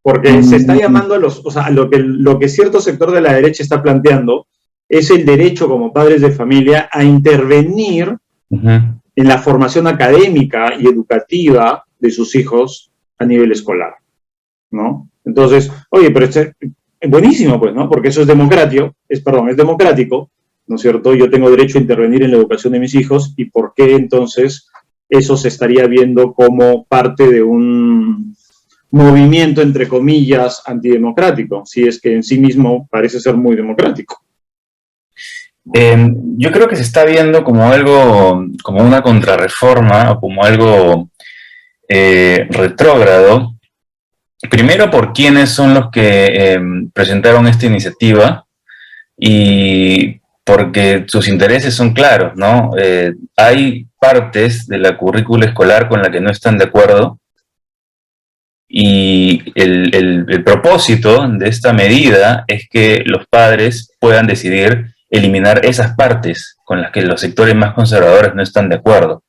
Porque se está llamando a los, o sea, lo que cierto sector de la derecha está planteando es el derecho como padres de familia a intervenir en la formación académica y educativa de sus hijos a nivel escolar, ¿no? Entonces, oye, pero es buenísimo, pues, ¿no? Porque eso es democrático, ¿no es cierto? Yo tengo derecho a intervenir en la educación de mis hijos, y ¿por qué entonces eso se estaría viendo como parte de un movimiento, entre comillas, antidemocrático, si es que en sí mismo parece ser muy democrático? Yo creo que se está viendo como algo, como una contrarreforma, o como algo retrógrado, primero por quiénes son los que presentaron esta iniciativa, y porque sus intereses son claros, ¿no? Hay partes de la currícula escolar con la que no están de acuerdo, y el propósito de esta medida es que los padres puedan decidir eliminar esas partes con las que los sectores más conservadores no están de acuerdo. O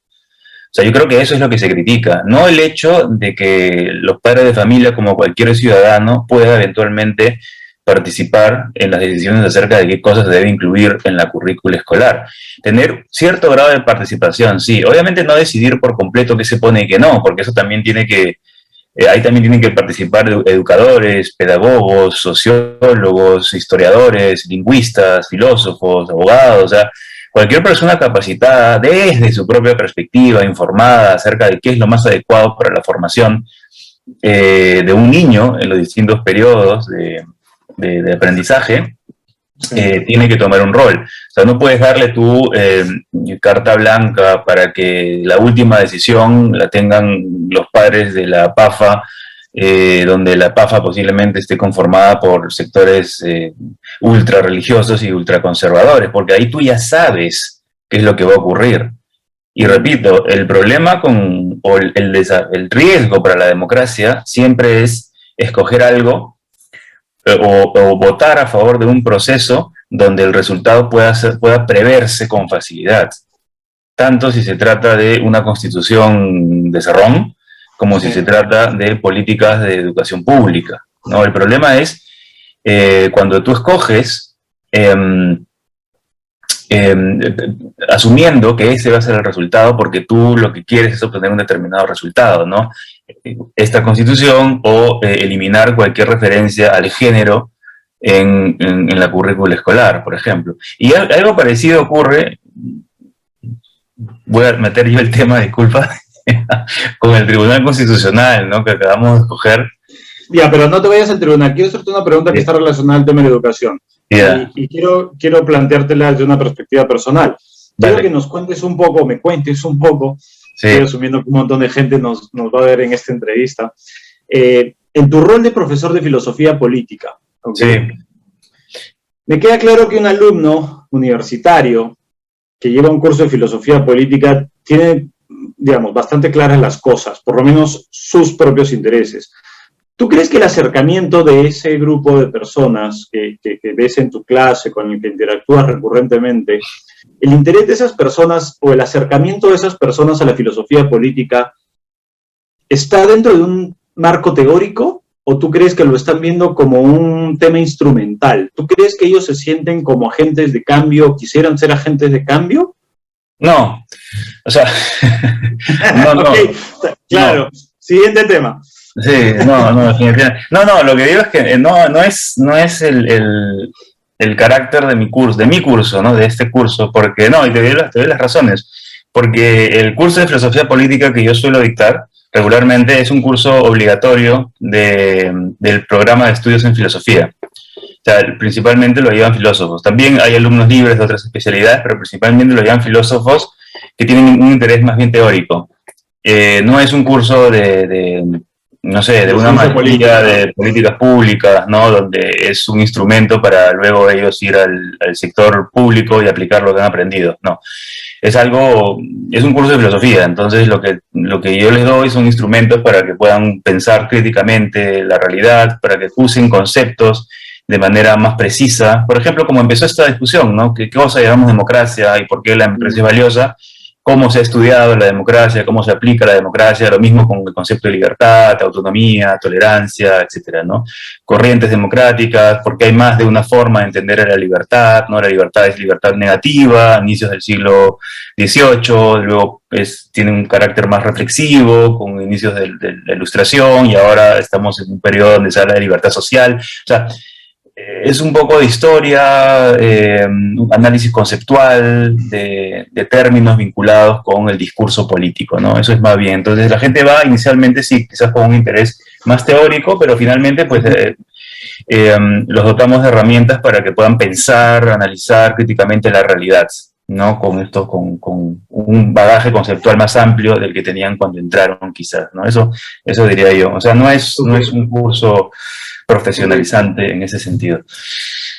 sea, yo creo que eso es lo que se critica, no el hecho de que los padres de familia, como cualquier ciudadano, pueda eventualmente participar en las decisiones acerca de qué cosas se debe incluir en la currícula escolar. Tener cierto grado de participación, sí. Obviamente no decidir por completo qué se pone y qué no, porque eso también ahí también tienen que participar educadores, pedagogos, sociólogos, historiadores, lingüistas, filósofos, abogados, o sea, cualquier persona capacitada desde su propia perspectiva, informada acerca de qué es lo más adecuado para la formación de un niño en los distintos periodos de aprendizaje, tiene que tomar un rol. O sea, no puedes darle tu carta blanca para que la última decisión la tengan los padres de la PAFA, donde la PAFA posiblemente esté conformada por sectores ultra religiosos y ultra conservadores, porque ahí tú ya sabes qué es lo que va a ocurrir. Y repito, el problema o el riesgo para la democracia siempre es escoger algo o votar a favor de un proceso donde el resultado pueda preverse con facilidad, tanto si se trata de una constitución de cerrón, como si se trata de políticas de educación pública, ¿no? El problema es cuando tú escoges asumiendo que ese va a ser el resultado porque tú lo que quieres es obtener un determinado resultado, ¿no? Esta constitución o eliminar cualquier referencia al género en la currícula escolar, por ejemplo. Y algo parecido ocurre, voy a meter yo el tema, disculpa, con el Tribunal Constitucional, ¿no?, que acabamos de escoger. Ya, pero no te vayas al tribunal. Quiero hacerte una pregunta que está relacionada al tema de la educación. Y quiero planteártela desde una perspectiva personal. Quiero que nos cuentes un poco, estoy asumiendo que un montón de gente nos va a ver en esta entrevista, en tu rol de profesor de filosofía política. ¿Okay? Sí. Me queda claro que un alumno universitario que lleva un curso de filosofía política tiene, digamos, bastante claras las cosas, por lo menos sus propios intereses. ¿Tú crees que el acercamiento de ese grupo de personas que ves en tu clase, con el que interactúas recurrentemente, el interés de esas personas o el acercamiento de esas personas a la filosofía política está dentro de un marco teórico, o tú crees que lo están viendo como un tema instrumental? ¿Tú crees que ellos se sienten como agentes de cambio, quisieran ser agentes de cambio? No, o sea, no. Okay, claro, no. Siguiente tema. Sí, definitivamente. No, lo que digo es que no es el carácter de mi curso, ¿no? De este curso, porque no, y te doy las razones. Porque el curso de filosofía política que yo suelo dictar regularmente es un curso obligatorio del programa de estudios en filosofía. O sea, principalmente lo llevan filósofos. También hay alumnos libres de otras especialidades, pero principalmente lo llevan filósofos que tienen un interés más bien teórico. No es un curso no sé, de una maestría de políticas públicas, ¿no?, donde es un instrumento para luego ellos ir al sector público y aplicar lo que han aprendido. No, es un curso de filosofía, entonces lo que yo les doy son instrumentos para que puedan pensar críticamente la realidad, para que usen conceptos de manera más precisa. Por ejemplo, como empezó esta discusión, ¿no?, ¿qué cosa llamamos democracia y por qué la democracia es valiosa? cómo se ha estudiado la democracia, cómo se aplica la democracia, lo mismo con el concepto de libertad, autonomía, tolerancia, etcétera, ¿no? Corrientes democráticas, porque hay más de una forma de entender a la libertad, ¿no? La libertad es libertad negativa, inicios del siglo XVIII, luego tiene un carácter más reflexivo, con inicios de la Ilustración, y ahora estamos en un periodo donde se habla de libertad social. O sea, es un poco de historia, un análisis conceptual de términos vinculados con el discurso político, ¿no? Eso es más bien. Entonces la gente va inicialmente, sí, quizás con un interés más teórico, pero finalmente pues los dotamos de herramientas para que puedan pensar, analizar críticamente la realidad, ¿no? Con un bagaje conceptual más amplio del que tenían cuando entraron, quizás, ¿no? Eso diría yo. O sea, no es un curso profesionalizante en ese sentido.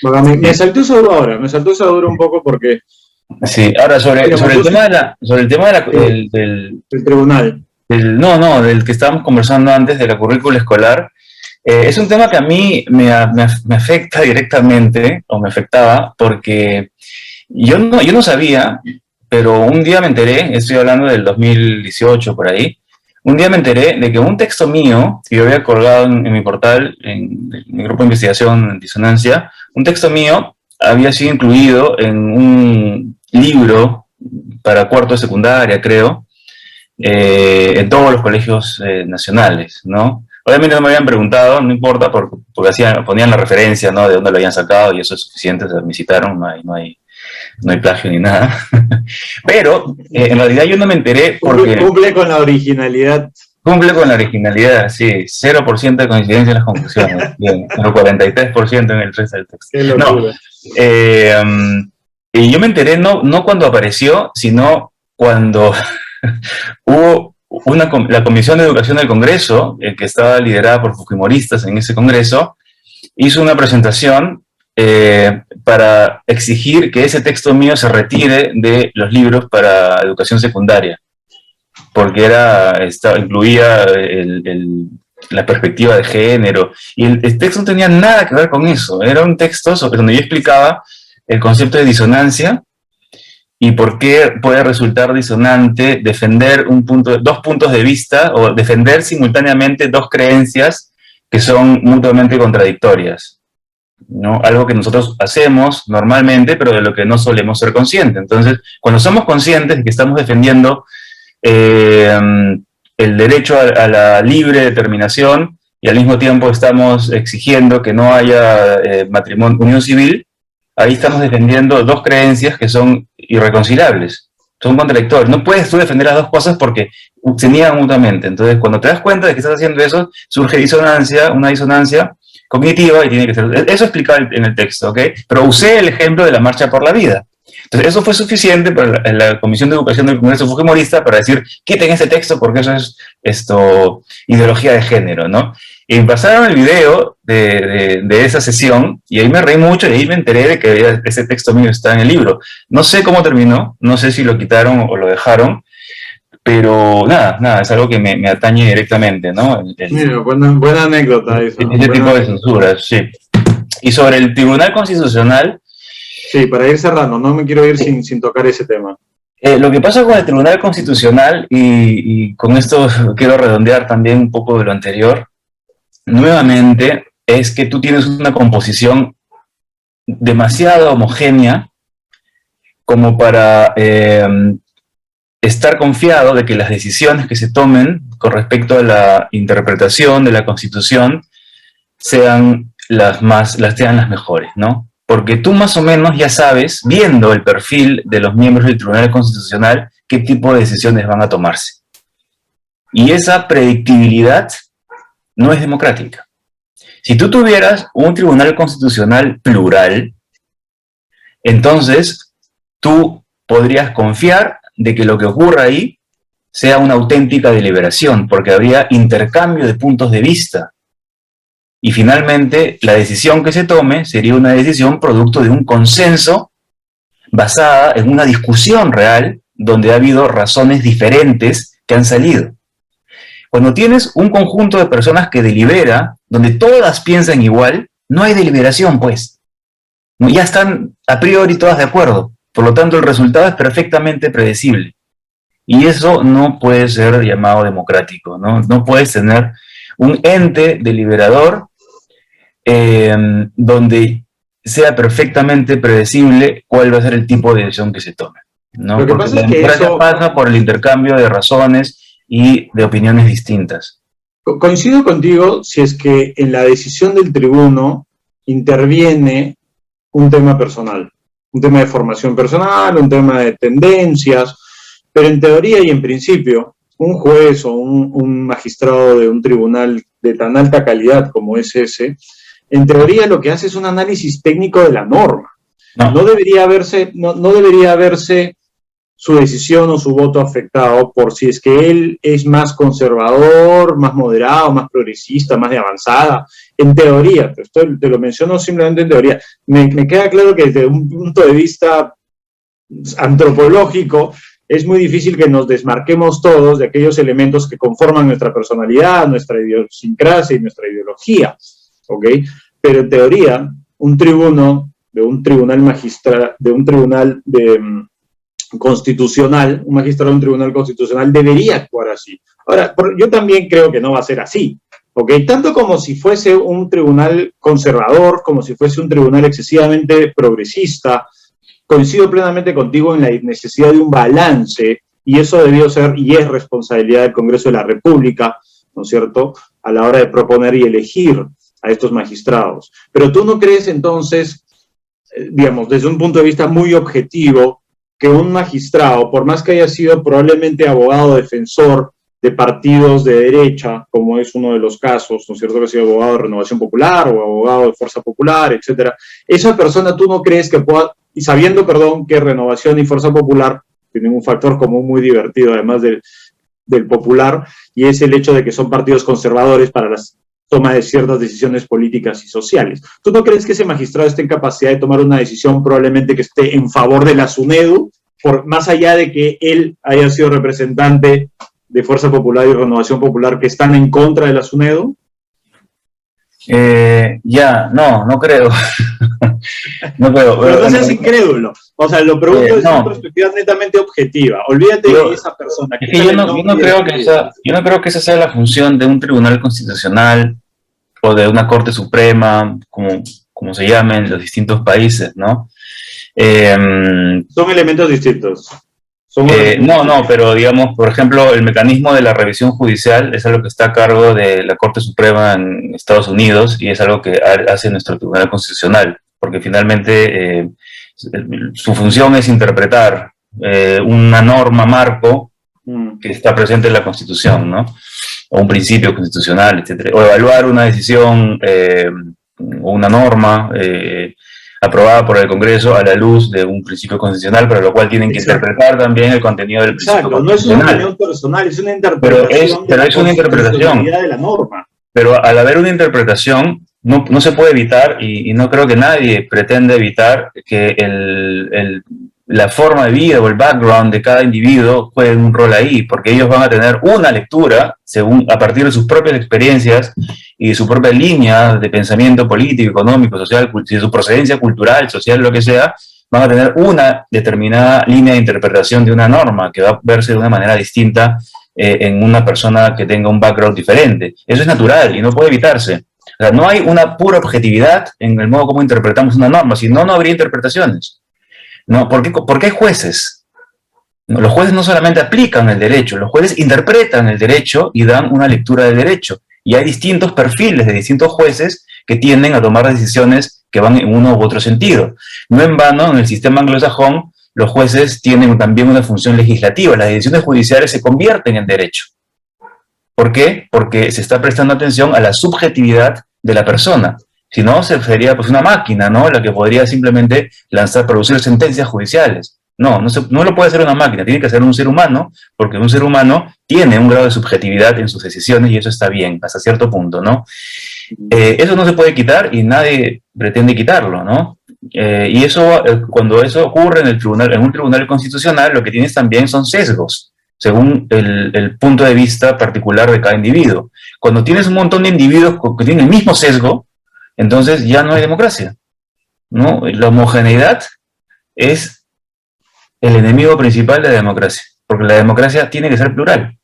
Bueno, me saltó eso ahora un poco porque... Sí, ahora sobre el tema del tribunal. Del que estábamos conversando antes, de la currícula escolar, es un tema que a mí me afecta directamente, o me afectaba, porque yo no sabía, pero un día me enteré, estoy hablando del 2018 por ahí, un día me enteré de que un texto mío, que yo había colgado en mi portal, en mi grupo de investigación en Disonancia, un texto mío había sido incluido en un libro para cuarto de secundaria, creo, en todos los colegios nacionales, ¿no? Obviamente no me habían preguntado, no importa, porque ponían la referencia, ¿no? De dónde lo habían sacado, y eso es suficiente, o sea, me citaron, no hay plagio ni nada. Pero en realidad yo no me enteré porque... Cumple con la originalidad. Cumple con la originalidad, sí. 0% de coincidencia en las conclusiones. Bien, pero 43% en el resto del texto. Qué locura. Y yo me enteré no cuando apareció, sino cuando hubo la Comisión de Educación del Congreso, que estaba liderada por fujimoristas en ese Congreso, hizo una presentación para exigir que ese texto mío se retire de los libros para educación secundaria, porque incluía la perspectiva de género, y el texto no tenía nada que ver con eso. Era un texto donde yo explicaba el concepto de disonancia y por qué puede resultar disonante defender dos puntos de vista, o defender simultáneamente dos creencias que son mutuamente contradictorias, ¿no? Algo que nosotros hacemos normalmente, pero de lo que no solemos ser conscientes. Entonces, cuando somos conscientes de que estamos defendiendo el derecho a la libre determinación, y al mismo tiempo estamos exigiendo que no haya unión civil, ahí estamos defendiendo dos creencias que son irreconciliables, son contradictorias. No puedes tú defender las dos cosas porque se niegan mutuamente. Entonces, cuando te das cuenta de que estás haciendo eso, surge una disonancia cognitiva, y tiene que ser... Eso explicado en el texto, ¿ok? Pero usé el ejemplo de la Marcha por la Vida. Entonces, eso fue suficiente para la Comisión de Educación del Congreso Fujimorista para decir, quiten este texto porque eso es ideología de género, ¿no? Y pasaron el video de esa sesión, y ahí me reí mucho, y ahí me enteré de que ese texto mío está en el libro. No sé cómo terminó, no sé si lo quitaron o lo dejaron, pero nada, es algo que me atañe directamente, ¿no? Mira, buena anécdota eso. Ese tipo de censuras, sí. Y sobre el Tribunal Constitucional... Sí, para ir cerrando, no me quiero ir sin tocar ese tema. Lo que pasa con el Tribunal Constitucional, y con esto quiero redondear también un poco de lo anterior, nuevamente, es que tú tienes una composición demasiado homogénea como para estar confiado de que las decisiones que se tomen con respecto a la interpretación de la Constitución sean las mejores, ¿no? Porque tú más o menos ya sabes, viendo el perfil de los miembros del Tribunal Constitucional, qué tipo de decisiones van a tomarse. Y esa predictibilidad no es democrática. Si tú tuvieras un Tribunal Constitucional plural, entonces tú podrías confiar de que lo que ocurra ahí sea una auténtica deliberación, porque habría intercambio de puntos de vista. Y finalmente, la decisión que se tome sería una decisión producto de un consenso basada en una discusión real donde ha habido razones diferentes que han salido. Cuando tienes un conjunto de personas que delibera, donde todas piensan igual, no hay deliberación, pues. Ya están a priori todas de acuerdo. Por lo tanto, el resultado es perfectamente predecible. Y eso no puede ser llamado democrático, ¿no? No puedes tener un ente deliberador donde sea perfectamente predecible cuál va a ser el tipo de decisión que se tome, ¿no? Lo que Porque pasa la es que democracia pasa por el intercambio de razones y de opiniones distintas. Coincido contigo si es que en la decisión del tribuno interviene un tema personal, un tema de formación personal, un tema de tendencias, pero en teoría y en principio, un juez o un magistrado de un tribunal de tan alta calidad como es ese, en teoría lo que hace es un análisis técnico de la norma. No debería haberse su decisión o su voto afectado por si es que él es más conservador, más moderado, más progresista, más de avanzada. En teoría, te lo menciono simplemente en teoría. Me queda claro que desde un punto de vista antropológico es muy difícil que nos desmarquemos todos de aquellos elementos que conforman nuestra personalidad, nuestra idiosincrasia y nuestra ideología, ¿ok? Pero en teoría, un tribuno de un tribunal constitucional, un magistrado de un tribunal constitucional debería actuar así. Ahora, yo también creo que no va a ser así, ¿ok? Tanto como si fuese un tribunal conservador, como si fuese un tribunal excesivamente progresista, coincido plenamente contigo en la necesidad de un balance, y eso debió ser y es responsabilidad del Congreso de la República, ¿no es cierto?, a la hora de proponer y elegir a estos magistrados. Pero tú no crees entonces, digamos, desde un punto de vista muy objetivo, que un magistrado, por más que haya sido probablemente abogado defensor de partidos de derecha, como es uno de los casos, ¿no es cierto?, que ha sido abogado de Renovación Popular o abogado de Fuerza Popular, etcétera, esa persona tú no crees que pueda, y sabiendo, que Renovación y Fuerza Popular tienen un factor común muy divertido, además del popular, y es el hecho de que son partidos conservadores para las toma de ciertas decisiones políticas y sociales. ¿Tú no crees que ese magistrado esté en capacidad de tomar una decisión probablemente que esté en favor de la SUNEDU, más allá de que él haya sido representante de Fuerza Popular y Renovación Popular que están en contra de la SUNEDU? No creo. No creo. Pero no seas incrédulo. O sea, lo pregunto desde una perspectiva netamente objetiva. Olvídate de esa persona. Es que yo no creo que esa sea la función de un tribunal constitucional o de una Corte Suprema, como se llama en los distintos países, ¿no? Son elementos distintos. Pero digamos, por ejemplo, el mecanismo de la revisión judicial es algo que está a cargo de la Corte Suprema en Estados Unidos y es algo que hace nuestro Tribunal Constitucional, porque finalmente su función es interpretar una norma marco que está presente en la Constitución, ¿no? O un principio constitucional, etcétera, o evaluar una decisión o una norma aprobada por el Congreso a la luz de un principio constitucional, para lo cual tienen que interpretar también el contenido del principio constitucional. No es una opinión personal, es una interpretación pero es una interpretación de la norma. Pero al haber una interpretación, no se puede evitar, y no creo que nadie pretenda evitar que la forma de vida o el background de cada individuo juegue un rol ahí, porque ellos van a tener una lectura a partir de sus propias experiencias y de su propia línea de pensamiento político, económico, social, de su procedencia cultural, social, lo que sea, van a tener una determinada línea de interpretación de una norma que va a verse de una manera distinta en una persona que tenga un background diferente. Eso es natural y no puede evitarse. O sea, no hay una pura objetividad en el modo como interpretamos una norma, si no, no habría interpretaciones. ¿No? ¿Por qué hay jueces? No, los jueces no solamente aplican el derecho, los jueces interpretan el derecho y dan una lectura del derecho. Y hay distintos perfiles de distintos jueces que tienden a tomar decisiones que van en uno u otro sentido. No en vano, en el sistema anglosajón, los jueces tienen también una función legislativa. Las decisiones judiciales se convierten en derecho. ¿Por qué? Porque se está prestando atención a la subjetividad de la persona. Si no, sería pues una máquina, ¿no?, la que podría simplemente producir sentencias judiciales. No lo puede hacer una máquina, tiene que ser un ser humano, porque un ser humano tiene un grado de subjetividad en sus decisiones y eso está bien, hasta cierto punto, ¿no? Eso no se puede quitar y nadie pretende quitarlo, ¿no? Y eso, cuando eso ocurre en un tribunal constitucional, lo que tienes también son sesgos, según el punto de vista particular de cada individuo. Cuando tienes un montón de individuos que tienen el mismo sesgo, entonces ya no hay democracia, ¿no? La homogeneidad es el enemigo principal de la democracia. porque la democracia tiene que ser plural.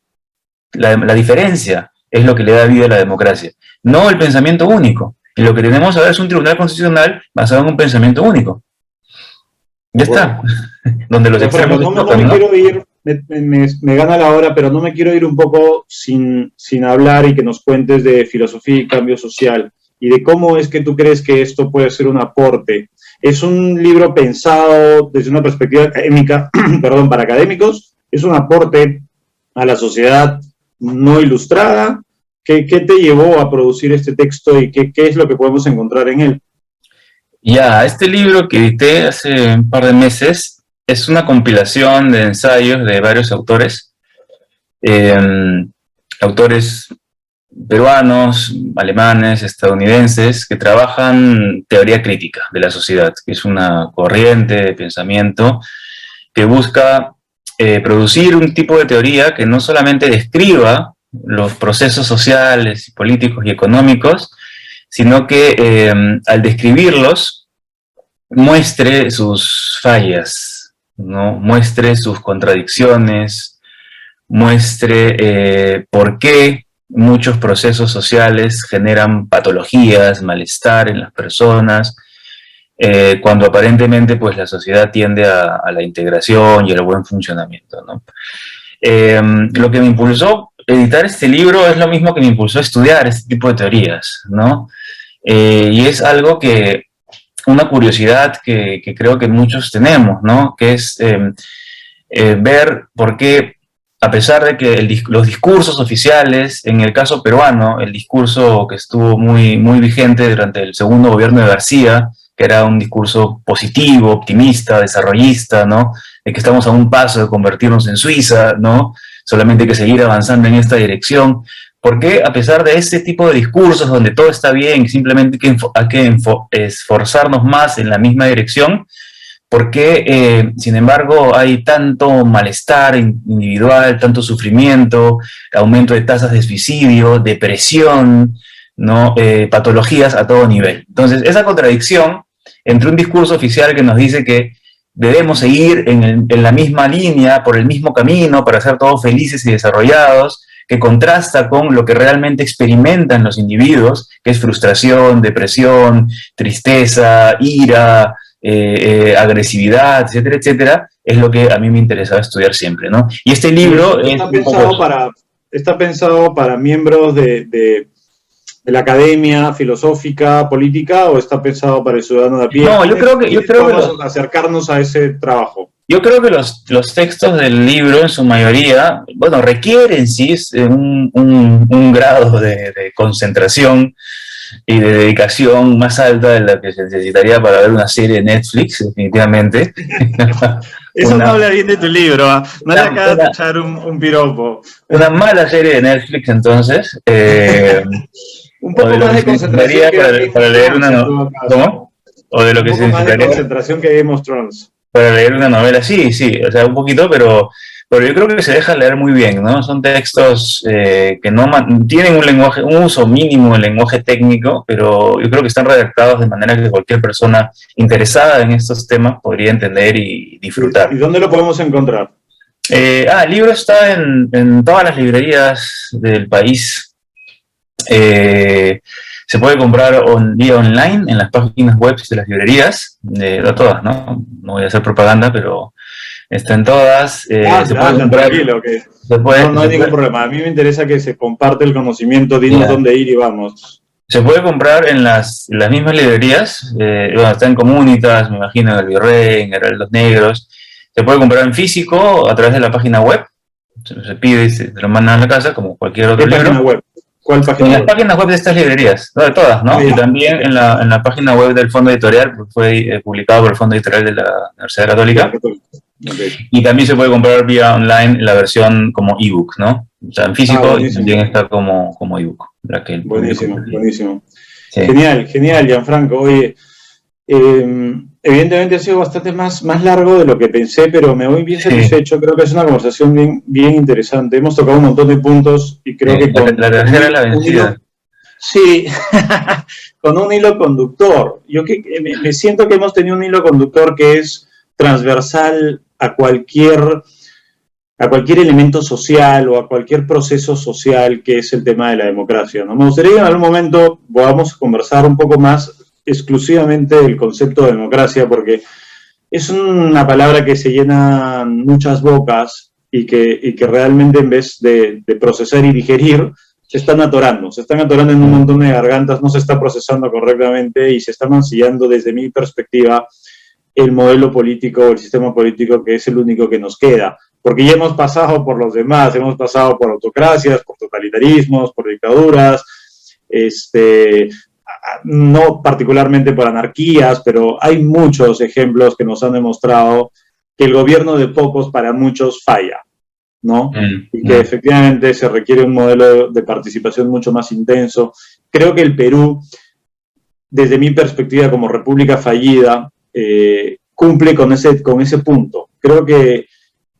La diferencia es lo que le da vida a la democracia, no el pensamiento único. Y lo que tenemos ahora es un tribunal constitucional basado en un pensamiento único. Ya está. Donde los extremos no me quiero ir, me gana la hora, pero no me quiero ir un poco sin hablar y que nos cuentes de filosofía y cambio social y de cómo es que tú crees que esto puede ser un aporte. Es un libro pensado desde una perspectiva académica, perdón, para académicos, es un aporte a la sociedad no ilustrada. ¿Qué te llevó a producir este texto y qué es lo que podemos encontrar en él? Ya, este libro que edité hace un par de meses es una compilación de ensayos de varios autores, autores peruanos, alemanes, estadounidenses, que trabajan teoría crítica de la sociedad, que es una corriente de pensamiento que busca producir un tipo de teoría que no solamente describa los procesos sociales, políticos y económicos, sino que al describirlos muestre sus fallas, ¿no? Muestre sus contradicciones, muestre por qué muchos procesos sociales generan patologías, malestar en las personas, cuando aparentemente pues, la sociedad tiende a la integración y al buen funcionamiento, ¿no? Lo que me impulsó a editar este libro es lo mismo que me impulsó a estudiar este tipo de teorías, ¿no? Y es algo que, una curiosidad que creo que muchos tenemos, ¿no? Que es ver por qué, a pesar de que los discursos oficiales, en el caso peruano, el discurso que estuvo muy, muy vigente durante el segundo gobierno de García, que era un discurso positivo, optimista, desarrollista, ¿no? De que estamos a un paso de convertirnos en Suiza, ¿no? Solamente hay que seguir avanzando en esta dirección. ¿Por qué, a pesar de este tipo de discursos donde todo está bien, simplemente hay que esforzarnos más en la misma dirección? ¿Por qué, sin embargo, hay tanto malestar individual, tanto sufrimiento, aumento de tasas de suicidio, depresión, ¿no? Patologías a todo nivel? Entonces, esa contradicción entre un discurso oficial que nos dice que debemos seguir en la misma línea, por el mismo camino, para ser todos felices y desarrollados, que contrasta con lo que realmente experimentan los individuos, que es frustración, depresión, tristeza, ira, agresividad, etcétera, etcétera, es lo que a mí me interesaba estudiar siempre, ¿no? Y este libro está pensado para miembros de la academia filosófica, política, o está pensado para el ciudadano de a pie. No, yo creo que vamos a acercarnos a ese trabajo. Yo creo que los textos del libro, en su mayoría, bueno, requieren, sí, un grado de concentración y de dedicación más alta de la que se necesitaría para ver una serie de Netflix, definitivamente. Eso no habla bien de tu libro, ¿eh? No le acabas de echar un piropo. Una mala serie de Netflix, entonces. Un poco más de concentración para leer una novela. ¿Cómo? O de lo que se necesitaría. Un poco más de concentración que Game of Thrones. Para leer una novela, sí, o sea, un poquito, pero yo creo que se deja leer muy bien, ¿no? Son textos que no tienen un uso mínimo del lenguaje técnico, pero yo creo que están redactados de manera que cualquier persona interesada en estos temas podría entender y disfrutar. ¿Y dónde lo podemos encontrar? El libro está en todas las librerías del país. Se puede comprar vía online en las páginas web de las librerías, no todas, ¿no? No voy a hacer propaganda, pero está en todas. Se puede comprar, tranquilo, que no hay ningún problema. A mí me interesa que se comparte el conocimiento, dinos dónde ir y vamos. Se puede comprar en las mismas librerías, bueno, está en Comunitas, me imagino, en el Virrey, en Heraldos Negros. Se puede comprar en físico a través de la página web. Se pide y se lo mandan a la casa, como cualquier otro libro. Página web? ¿Cuál página web? En las páginas web de estas librerías, no, de todas, ¿no? Y también en la página web del Fondo Editorial, que fue publicado por el Fondo Editorial de la Universidad Católica. Okay. Y también se puede comprar vía online la versión como ebook, ¿no? O sea, en físico y también está como ebook. Buenísimo, buenísimo. Sí. Genial, Gianfranco. Oye, evidentemente ha sido bastante más largo de lo que pensé, pero me voy bien satisfecho. Creo que es una conversación bien interesante. Hemos tocado un montón de puntos y creo que con la tercera es la vencida. Sí, con un hilo conductor. Yo me siento que hemos tenido un hilo conductor que es transversal a cualquier a cualquier elemento social o a cualquier proceso social que es el tema de la democracia, ¿no? Me gustaría que en algún momento podamos conversar un poco más exclusivamente del concepto de democracia, porque es una palabra que se llena muchas bocas y que realmente en vez de procesar y digerir, se están atorando en un montón de gargantas, no se está procesando correctamente y se está mancillando desde mi perspectiva el modelo político, el sistema político que es el único que nos queda. Porque ya hemos pasado por los demás, hemos pasado por autocracias, por totalitarismos, por dictaduras, no particularmente por anarquías, pero hay muchos ejemplos que nos han demostrado que el gobierno de pocos para muchos falla, ¿no? Y que efectivamente se requiere un modelo de participación mucho más intenso. Creo que el Perú, desde mi perspectiva como república fallida, cumple con ese punto. Creo que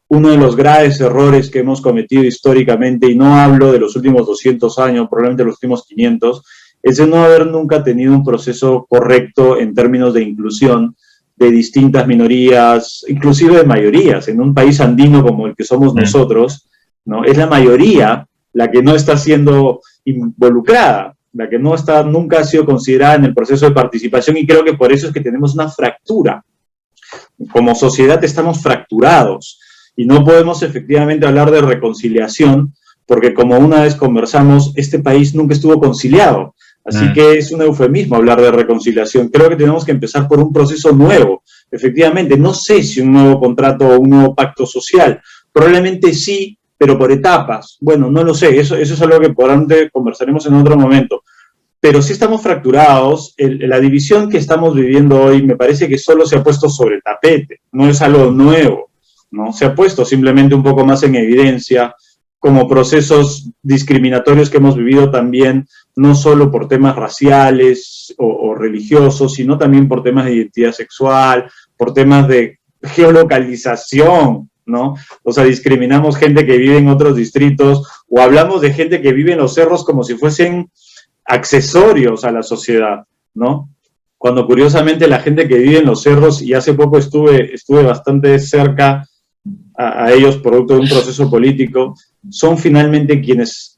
uno de los graves errores que hemos cometido históricamente, y no hablo de los últimos 200 años, probablemente los últimos 500, es de no haber nunca tenido un proceso correcto en términos de inclusión de distintas minorías, inclusive de mayorías. En un país andino como el que somos nosotros, ¿no? Es la mayoría la que no está siendo involucrada, la que nunca ha sido considerada en el proceso de participación, y creo que por eso es que tenemos una fractura. Como sociedad estamos fracturados y no podemos efectivamente hablar de reconciliación porque, como una vez conversamos, este país nunca estuvo conciliado. Así que es un eufemismo hablar de reconciliación. Creo que tenemos que empezar por un proceso nuevo. Efectivamente, no sé si un nuevo contrato o un nuevo pacto social. Probablemente sí, pero por etapas. Bueno, no lo sé. Eso es algo que probablemente conversaremos en otro momento. Pero sí estamos fracturados. La división que estamos viviendo hoy me parece que solo se ha puesto sobre el tapete. No es algo nuevo, ¿no? Se ha puesto simplemente un poco más en evidencia como procesos discriminatorios que hemos vivido también, no solo por temas raciales o religiosos, sino también por temas de identidad sexual, por temas de geolocalización, ¿no? O sea, discriminamos gente que vive en otros distritos, o hablamos de gente que vive en los cerros como si fuesen accesorios a la sociedad, ¿no? Cuando curiosamente la gente que vive en los cerros, y hace poco estuve bastante cerca a ellos producto de un proceso político, son finalmente quienes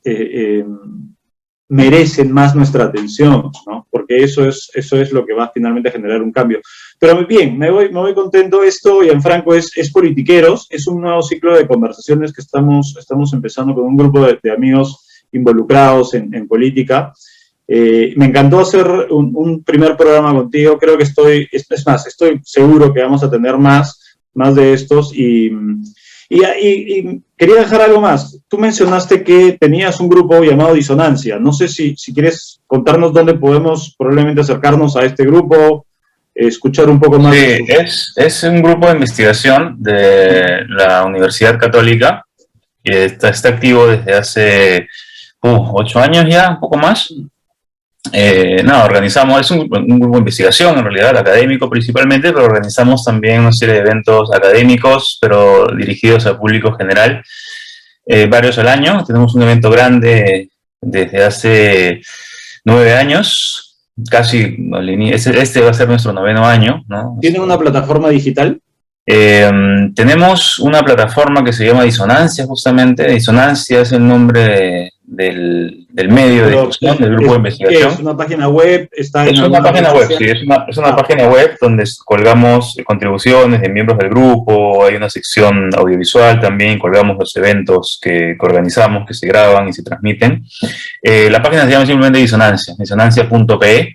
merecen más nuestra atención, ¿no? Porque eso es lo que va finalmente a generar un cambio. Pero muy bien, me voy contento. Esto, Gianfranco, es Politiqueros, es un nuevo ciclo de conversaciones que estamos empezando con un grupo de amigos involucrados en política. Me encantó hacer un primer programa contigo. Creo que estoy seguro que vamos a tener más de estos, y quería dejar algo más. Tú mencionaste que tenías un grupo llamado Disonancia. No sé si quieres contarnos dónde podemos probablemente acercarnos a este grupo, escuchar un poco más. Sí, es un grupo de investigación de la Universidad Católica, que está activo desde hace 8 años ya, un poco más. Organizamos, es un grupo de investigación en realidad, académico principalmente, pero organizamos también una serie de eventos académicos, pero dirigidos al público general, varios al año. Tenemos un evento grande desde hace 9 años, casi, este va a ser nuestro 9º año, ¿no? ¿Tienen una plataforma digital? Tenemos una plataforma que se llama Disonancia, justamente. Disonancia es el nombre del medio de difusión, del grupo de investigación. ¿Es una página web? Es una página web, sí, es una página web donde colgamos contribuciones de miembros del grupo, hay una sección audiovisual también, colgamos los eventos que organizamos, que se graban y se transmiten. La página se llama simplemente Disonancia, disonancia.pe.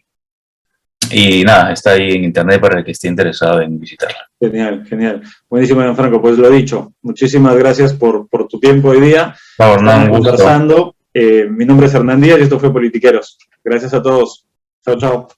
Y nada, está ahí en internet para el que esté interesado en visitarla. Genial. Buenísimo, Gianfranco. Pues lo dicho, muchísimas gracias por tu tiempo hoy día. Estamos conversando. Mi nombre es Hernán Díaz y esto fue Politiqueros. Gracias a todos. Chao.